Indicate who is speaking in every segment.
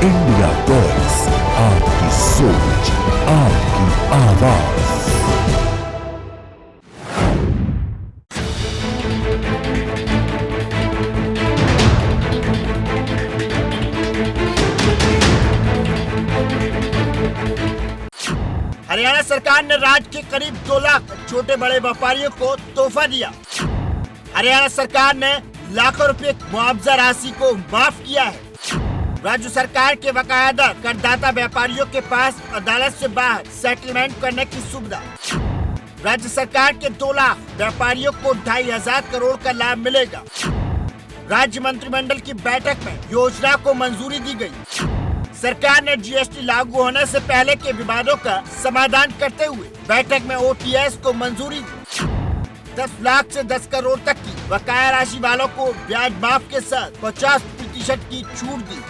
Speaker 1: India talks, आपकी सोच, आपकी आवाज।
Speaker 2: हरियाणा सरकार ने राज्य के करीब 2 लाख छोटे बड़े व्यापारियों को तोहफा दिया। हरियाणा सरकार ने लाखों रुपए मुआवजा राशि को माफ किया है। राज्य सरकार के बाकायदा करदाता व्यापारियों के पास अदालत से बाहर सेटलमेंट करने की सुविधा। राज्य सरकार के 2 लाख व्यापारियों को 2,500 करोड़ का लाभ मिलेगा। राज्य मंत्रिमंडल की बैठक में योजना को मंजूरी दी गई। सरकार ने जीएसटी लागू होने से पहले के विवादों का समाधान करते हुए बैठक में ओटीएस को मंजूरी दी। 10 लाख से 10 करोड़ तक की बकाया राशि वालों को ब्याज माफ के साथ 50% की छूट दी।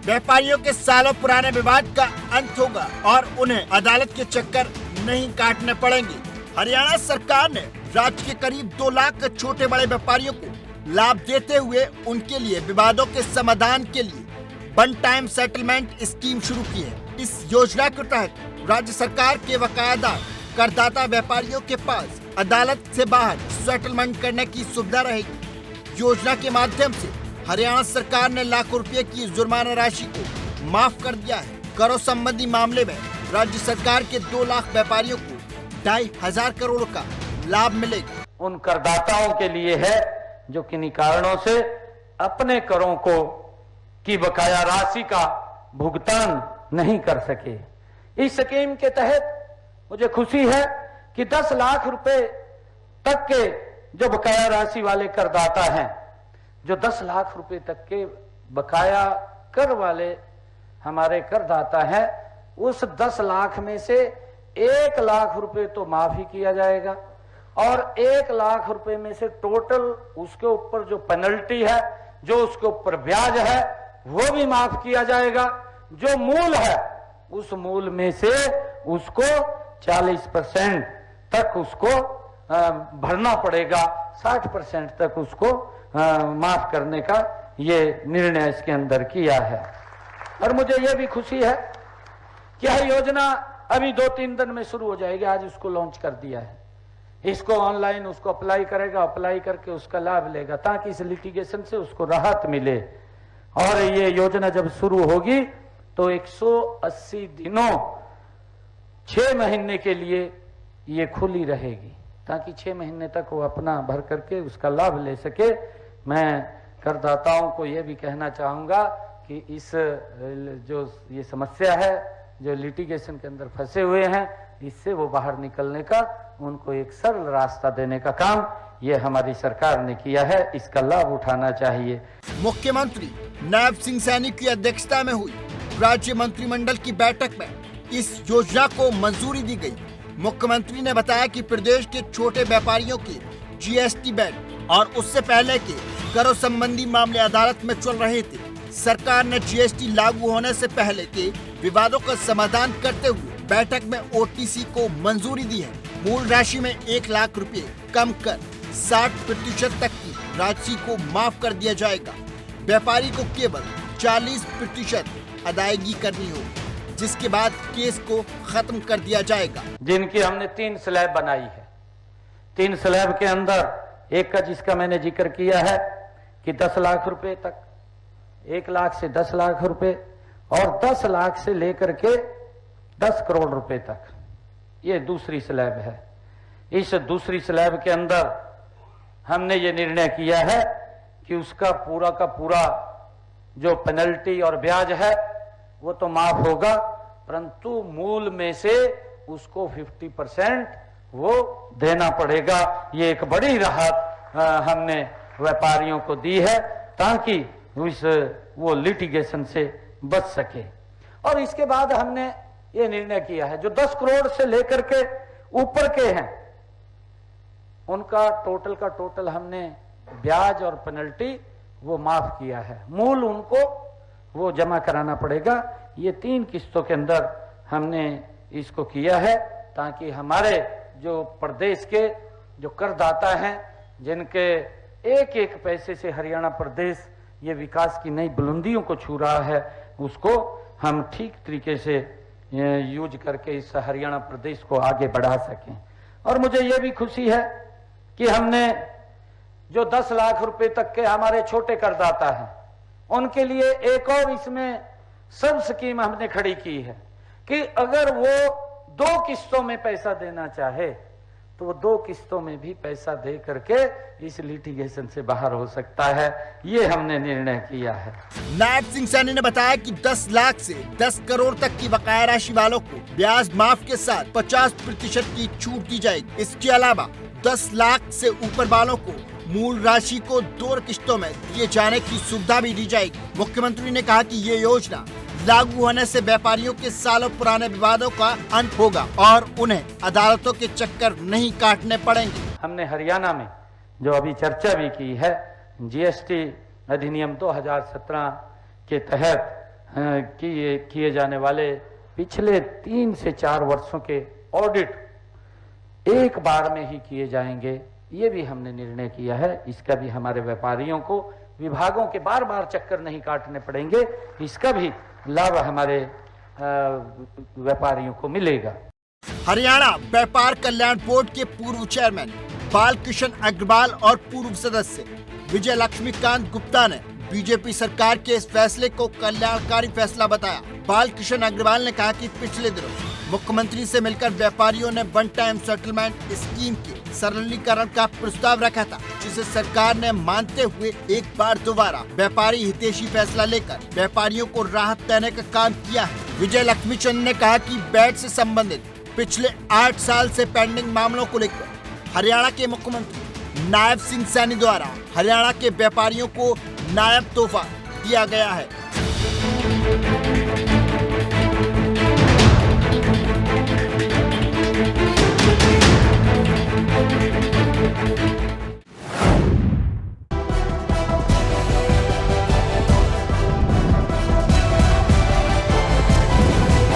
Speaker 2: व्यापारियों के सालों पुराने विवाद का अंत होगा और उन्हें अदालत के चक्कर नहीं काटने पड़ेंगे। हरियाणा सरकार ने राज्य के करीब 2 लाख छोटे बड़े व्यापारियों को लाभ देते हुए उनके लिए विवादों के समाधान के लिए वन टाइम सेटलमेंट स्कीम शुरू की है। इस योजना के तहत राज्य सरकार के बाकायदा करदाता व्यापारियों के पास अदालत से बाहर सेटलमेंट करने की सुविधा रहेगी। योजना के माध्यम से हरियाणा सरकार ने लाखों रुपए की जुर्माना राशि को माफ कर दिया है। करों संबंधी मामले में राज्य सरकार के 2 लाख व्यापारियों को 2,500 करोड़ का लाभ मिलेगा।
Speaker 3: उन करदाताओं के लिए है जो किन्हीं कारणों से अपने करों को की बकाया राशि का भुगतान नहीं कर सके। इस स्कीम के तहत मुझे खुशी है कि 10 लाख रुपए तक के जो बकाया राशि वाले करदाता हैं, जो 10 लाख रुपए तक के बकाया कर वाले हमारे करदाता हैं, उस 10 लाख में से 1 लाख रुपए तो माफ ही किया जाएगा और 1 लाख रुपए में से टोटल उसके ऊपर जो पेनल्टी है, जो उसके ऊपर ब्याज है, वो भी माफ किया जाएगा। जो मूल है उस मूल में से उसको 40% तक उसको भरना पड़ेगा, 60% तक उसको माफ करने का ये निर्णय इसके अंदर किया है। और मुझे ये भी खुशी है कि यह योजना अभी 2-3 दिन में शुरू हो जाएगी। आज उसको लॉन्च कर दिया है। इसको ऑनलाइन उसको अप्लाई करेगा, अप्लाई करके उसका लाभ लेगा ताकि इस लिटिगेशन से उसको राहत मिले। और ये योजना जब शुरू होगी तो 180 दिनों 6 महीने के लिए ये खुली रहेगी ताकि 6 महीने तक वो अपना भर करके उसका लाभ ले सके। मैं करदाताओं को ये भी कहना चाहूंगा कि इस जो ये समस्या है, जो लिटिगेशन के अंदर फंसे हुए हैं, इससे वो बाहर निकलने का उनको एक सरल रास्ता देने का काम ये हमारी सरकार ने किया है। इसका लाभ उठाना चाहिए।
Speaker 2: मुख्यमंत्री नायब सिंह सैनी की अध्यक्षता में हुई राज्य मंत्रिमंडल की बैठक में इस योजना को मंजूरी दी गई। मुख्यमंत्री ने बताया कि प्रदेश के छोटे व्यापारियों के जीएसटी बैन और उससे पहले के करों संबंधी मामले अदालत में चल रहे थे। सरकार ने जीएसटी लागू होने से पहले के विवादों का समाधान करते हुए बैठक में ओटीसी को मंजूरी दी है। मूल राशि में 1 लाख रुपए कम कर 60% तक की राशि को माफ कर दिया जाएगा। व्यापारी को केवल 40% अदायगी करनी होगी, जिसके बाद केस को खत्म कर दिया जाएगा।
Speaker 3: जिनकी हमने 3 स्लैब बनाई है। 3 स्लैब के अंदर एक का जिसका मैंने जिक्र किया है कि 10 लाख रुपए तक, 1 लाख से 10 लाख रुपए और 10 लाख से लेकर के 10 करोड़ रुपए तक, ये दूसरी स्लैब है। इस दूसरी स्लैब के अंदर हमने ये निर्णय किया है कि उसका पूरा का पूरा जो पेनल्टी और ब्याज है वो तो माफ होगा, परंतु मूल में से उसको 50% वो देना पड़ेगा। ये एक बड़ी राहत हमने व्यापारियों को दी है ताकि वो लिटिगेशन से बच सके। और इसके बाद हमने ये निर्णय किया है जो 10 करोड़ से लेकर के ऊपर के हैं उनका टोटल का टोटल हमने ब्याज और पेनल्टी वो माफ किया है। मूल उनको वो जमा कराना पड़ेगा। ये 3 किस्तों के अंदर हमने इसको किया है ताकि हमारे जो प्रदेश के जो करदाता हैं, जिनके एक एक पैसे से हरियाणा प्रदेश ये विकास की नई बुलंदियों को छू रहा है, उसको हम ठीक तरीके से यूज करके इस हरियाणा प्रदेश को आगे बढ़ा सकें। और मुझे यह भी खुशी है कि हमने जो 10 लाख रुपए तक के हमारे छोटे करदाता हैं उनके लिए एक और इसमें सब स्कीम हमने खड़ी की है कि अगर वो 2 किस्तों में पैसा देना चाहे तो वो 2 किस्तों में भी पैसा दे करके इस लिटिगेशन से बाहर हो सकता है। ये हमने निर्णय किया है।
Speaker 2: नायब सिंह सैनी ने बताया कि 10 लाख से 10 करोड़ तक की बकाया राशि वालों को ब्याज माफ के साथ 50% की छूट दी जाएगी। इसके अलावा 10 लाख से ऊपर वालों को मूल राशि को 2 किस्तों में दिए जाने की सुविधा भी दी जाएगी। मुख्यमंत्री ने कहा कि ये योजना लागू होने से व्यापारियों के सालों पुराने विवादों का अंत होगा और उन्हें अदालतों के चक्कर नहीं काटने पड़ेंगे।
Speaker 3: हमने हरियाणा में जो अभी चर्चा भी की है, जीएसटी अधिनियम 2017 के तहत किए जाने वाले पिछले 3 से 4 वर्षों के ऑडिट एक बार में ही किए जाएंगे। ये भी हमने निर्णय किया है। इसका भी हमारे व्यापारियों को विभागों के बार बार चक्कर नहीं काटने पड़ेंगे। इसका भी लाभ हमारे व्यापारियों को मिलेगा।
Speaker 2: हरियाणा व्यापार कल्याण बोर्ड के पूर्व चेयरमैन बालकृष्ण अग्रवाल और पूर्व सदस्य विजय लक्ष्मीकांत गुप्ता ने बीजेपी सरकार के इस फैसले को कल्याणकारी फैसला बताया। बालकृष्ण अग्रवाल ने कहा कि पिछले दिनों मुख्यमंत्री से मिलकर व्यापारियों ने वन टाइम सेटलमेंट स्कीम के सरलीकरण का प्रस्ताव रखा था, जिसे सरकार ने मानते हुए एक बार दोबारा व्यापारी हितैषी फैसला लेकर व्यापारियों को राहत देने का काम किया है। विजय लक्ष्मीचंद ने कहा कि वैट से संबंधित पिछले 8 साल से पेंडिंग मामलों को लेकर हरियाणा के मुख्यमंत्री नायब सिंह सैनी द्वारा हरियाणा के व्यापारियों को नायब तोहफा दिया गया है।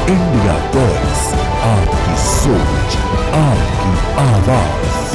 Speaker 1: इंडिया टॉक्स, आपकी सोच, आपकी आवाज।